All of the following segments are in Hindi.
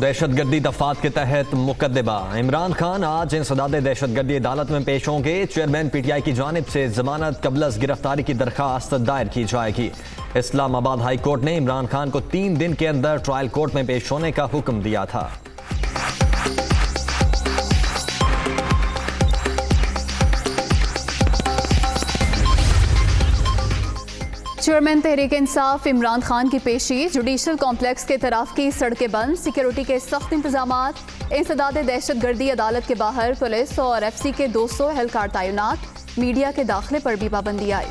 दहशतगर्दी दफात के तहत मुकदमा। इमरान खान आज इंसदाद दहशतगर्दी अदालत में पेश होंगे। चेयरमैन पीटीआई की जानिब से जमानत कबलस गिरफ्तारी की दरखास्त दायर की जाएगी। इस्लामाबाद हाई कोर्ट ने इमरान खान को 3 दिन के अंदर ट्रायल कोर्ट में पेश होने का हुक्म दिया था। चेयरमैन तहरीक इंसाफ इमरान खान की पेशी। जुडिशल कॉम्प्लेक्स के तरफ की सड़कें बंद, सिक्योरिटी के सख्त इंतजामात। इंसदाद दहशतगर्दी अदालत के बाहर पुलिस और एफसी के 200 एहलकार तैनात। मीडिया के दाखिले पर भी पाबंदी आई।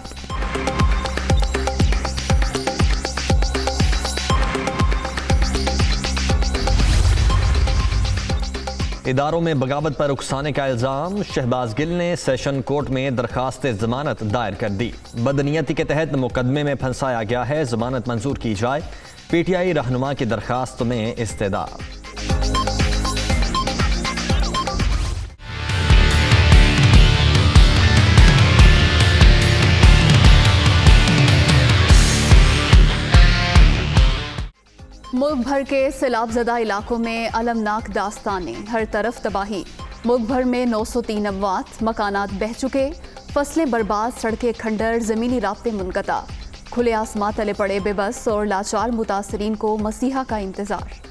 इदारों में बगावत पर उकसाने का इल्जाम। शहबाज गिल ने सेशन कोर्ट में दरखास्त जमानत दायर कर दी। बदनीयती के तहत मुकदमे में फंसाया गया है, जमानत मंजूर की जाए। पीटीआई रहनुमा की दरखास्त में इस्तदा। मुल्क भर के सैलाबजदा इलाकों में अलमनाक दास्तानें, हर तरफ तबाही। मुल्क भर में 903 अमवात, मकानात बह चुके, फसलें बर्बाद, सड़कें खंडर, ज़मीनी राब्ते मुनक़ता। खुले आसमां तले पड़े बेबस और लाचार मुतासरीन को मसीहा का इंतज़ार।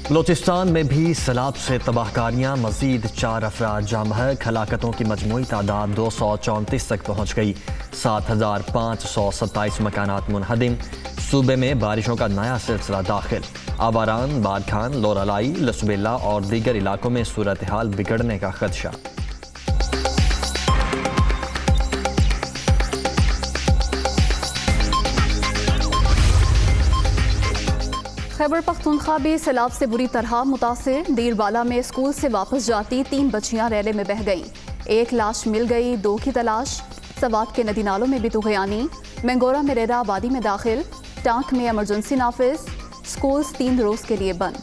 बलूचिस्तान में भी सैलाब से तबाहकारियां। मजीद 4 अफराद जामहक, हलाकतों की मजमूई तादाद 234 तक पहुँच गई। 7527 मकानात मुनहदिम। सूबे में बारिशों का नया सिलसिला दाखिल। आवारान, बादखान, लोरालाई, लसबेला और दीगर इलाकों में सूरत हाल बिगड़ने का खदशा। खैबर पख्तूनख्वा भी सैलाब से बुरी तरह मुतासिर। दीरबाला में स्कूल से वापस जाती 3 बच्चियां रैले में बह गईं। 1 लाश मिल गई, 2 की तलाश। सवात के नदी नालों में भी तुगयानी। मैंगोरा में रेरा आबादी में दाखिल। टांक में एमरजेंसी नाफिज। स्कूल्स 3 रोज के लिए बंद।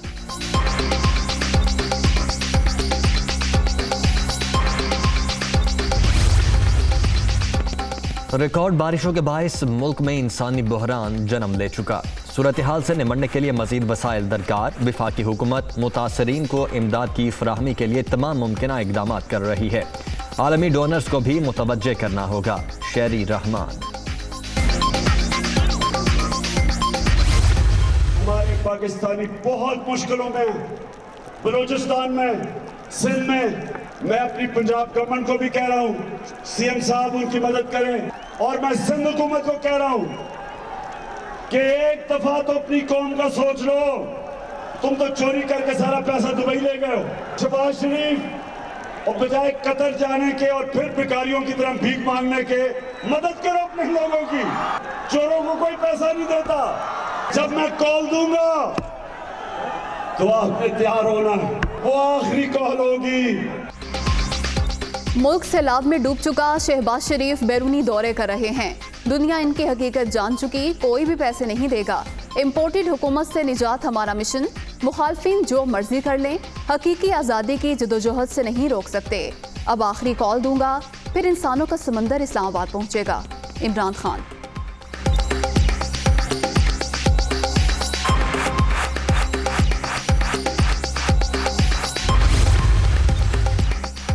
रिकॉर्ड बारिशों के बायस मुल्क में इंसानी बहरान जन्म ले चुका। सूरत हाल से निमटने के लिए मजीद वसाइल दरकार। वफाकी हुकूमत मुतासरीन को इमदाद की फराहमी के लिए तमाम मुमकिन इकदाम कर रही है। आलमी डोनर्स को भी मुतवज्जे करना होगा। शेरी रहमान। हमारे पाकिस्तानी बहुत मुश्किलों में, बलूचिस्तान में, सिंध में। मैं अपनी पंजाब गवर्नमेंट को भी कह रहा हूँ, सीएम साहब उनकी मदद करें। और मैं सिंध हुकूमत को कह रहा हूँ कि एक दफा तो अपनी कौम का सोच लो। तुम तो चोरी करके सारा पैसा दुबई ले गए हो। शहबाज शरीफ, और बजाय कतर जाने के और फिर भिखारियों की तरह भीख मांगने के, मदद करो अपने लोगों की। चोरों को कोई पैसा नहीं देता। जब मैं कॉल दूंगा तो आपने तैयार होना, वो आखिरी कॉल होगी। मुल्क सैलाब में डूब चुका। शहबाज शरीफ बैरूनी दौरे कर रहे हैं। दुनिया इनकी हकीकत जान चुकी, कोई भी पैसे नहीं देगा। इम्पोर्टेड हुकूमत से निजात हमारा मिशन। मुखालफिन जो मर्जी कर लें, हकीकी आज़ादी की जदोजहद से नहीं रोक सकते। अब आखिरी कॉल दूंगा, फिर इंसानों का समंदर इस्लामाबाद पहुंचेगा। इमरान खान।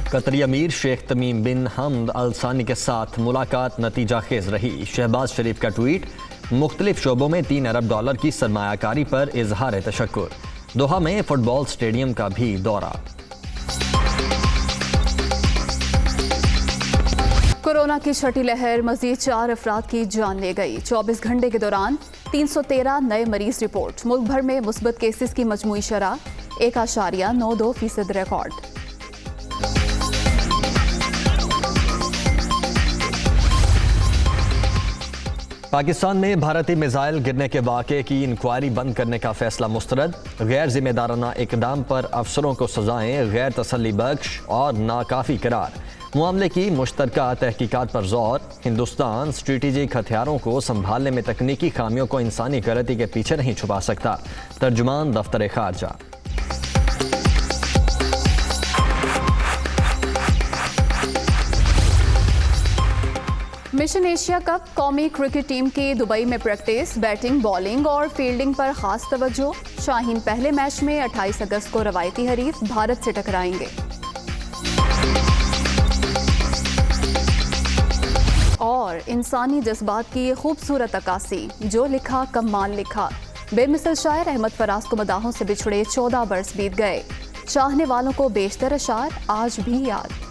कतरी अमीर शेख तमीम बिन हमद अल सानी के साथ मुलाकात नतीजा खेज रही। शहबाज शरीफ का ट्वीट। मुख्तलिफ शोबों में $3 अरब की सरमायाकारी पर इजहार तशक्कुर। दोहा में फुटबॉल स्टेडियम का भी दौरा। कोरोना की छठी लहर, मजीद 4 अफराद की जान ले गई। 24 घंटे के दौरान 313 नए मरीज रिपोर्ट। मुल्क भर में मुस्बत केसेस की मजमूई शरह 1.92% रिकॉर्ड। पाकिस्तान में भारतीय मिसाइल गिरने के वाक़े की इंक्वायरी बंद करने का फैसला मुस्तरद। गैर जिम्मेदाराना इकदाम पर अफसरों को सजाएं गैर तसल्ली बख्श और नाकाफी करार। मामले की मुश्तरका तहकीकात पर जोर। हिंदुस्तान स्ट्रेटेजिक हथियारों को संभालने में तकनीकी खामियों को इंसानी गलती के पीछे नहीं छुपा सकता। तर्जुमान दफ्तर खारजा। मिशन एशिया कप कौमी क्रिकेट टीम की दुबई में प्रैक्टिस। बैटिंग, बॉलिंग और फील्डिंग पर खास तवज्जो। शाहीन पहले मैच में 28 अगस्त को रवायती हरीफ भारत से टकराएंगे। और इंसानी जज्बात की ये खूबसूरत अक्कासी, जो लिखा कमाल लिखा। बेमिसल शायर अहमद फराज को मदाहों से बिछड़े 14 बरस बीत गए। चाहने वालों को बेशतर अशार आज भी याद।